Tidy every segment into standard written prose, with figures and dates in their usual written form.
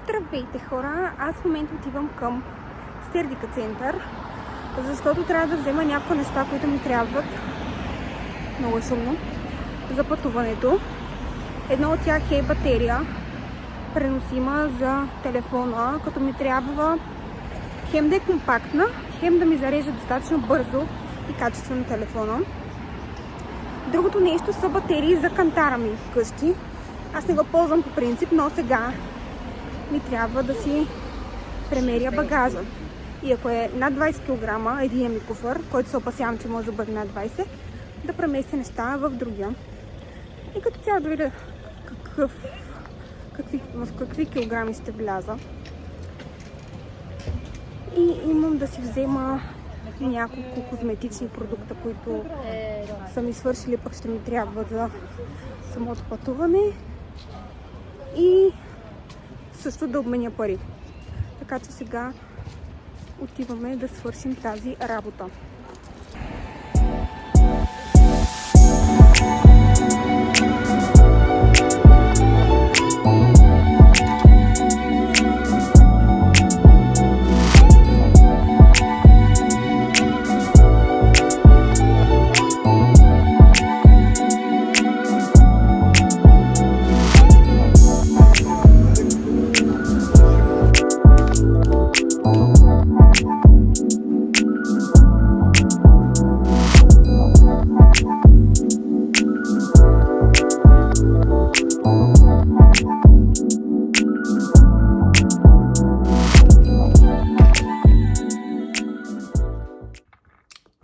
Здравейте хора! Аз в момента отивам към Сердика център, защото трябва да взема някои неща, които ми трябват. Много е шумно. За пътуването. Едно от тях е батерия, преносима за телефона, като ми трябва хем да е компактна, хем да ми зарежда достатъчно бързо и качествено телефона. Другото нещо са батерии за кантара ми вкъщи. Аз не го ползвам по принцип, но сега ми трябва да си премеря багажа. И ако е над 20 кг, един ми куфър, който се опасявам, че може да бъде над 20, да преместя неща в другия. И като цяло да видя в какви килограми ще вляза. И имам да си взема няколко козметични продукта, които са ми свършили, пък ще ми трябва за самото пътуване. И също да обменя пари. Така че сега отиваме да свършим тази работа.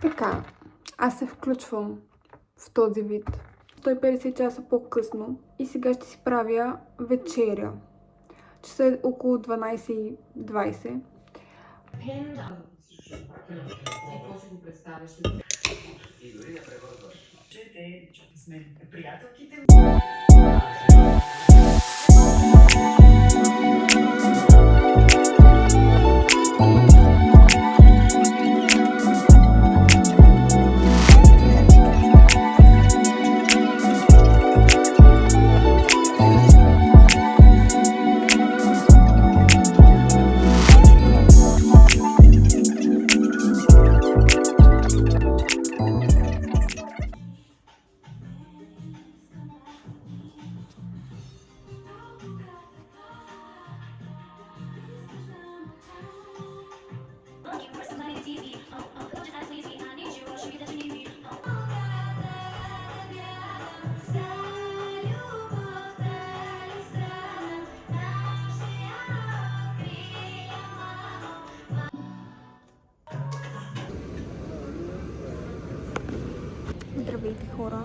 Така, аз се включвам в този вид 150 часа по-късно и сега ще си правя вечеря. Часа е около 12:20. И дори не превързваш. Че сме приятелките. Здравейте хора!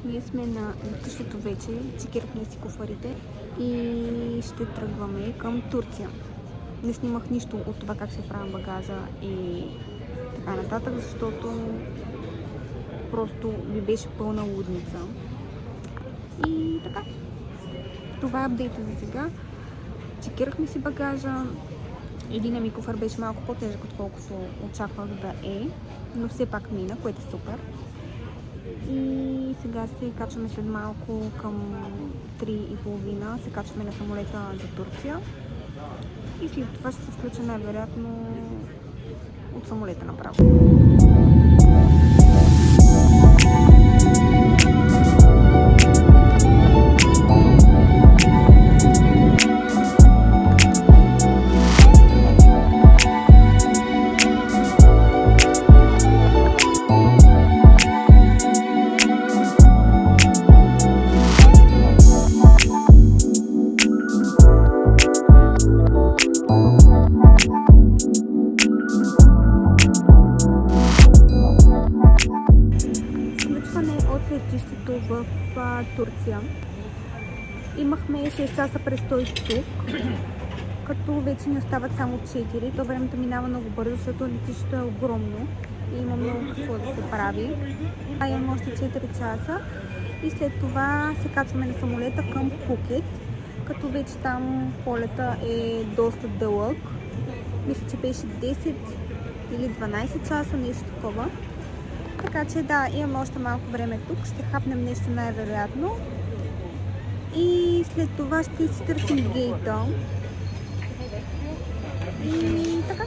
Ние сме на летището вече, чекирахме си куфарите и ще тръгваме към Турция. Не снимах нищо от това как се прави багажа и така нататък, защото просто ми беше пълна лудница. И така, това е апдейта за сега. Чекирахме си багажа. Един ми куфар беше малко по-тежък, отколкото очаквах да е, но все пак мина, което е супер. И сега се качваме след малко към 3:30, се качваме на самолета за Турция. И след това ще се включа най-вероятно от самолета направо. Летището в Турция. Имахме 6 часа престой тук, като вече ни остават само 4. То времето минава много бързо, защото летището е огромно и има много какво да се прави. Имаме още 4 часа и след това се качваме на самолета към Пукет, като вече там полета е доста дълъг. Мисля, че беше 10 или 12 часа, нещо такова. Така че да, имаме още малко време тук, ще хапнем нещо най-вероятно и след това ще си търсим гейта, И така.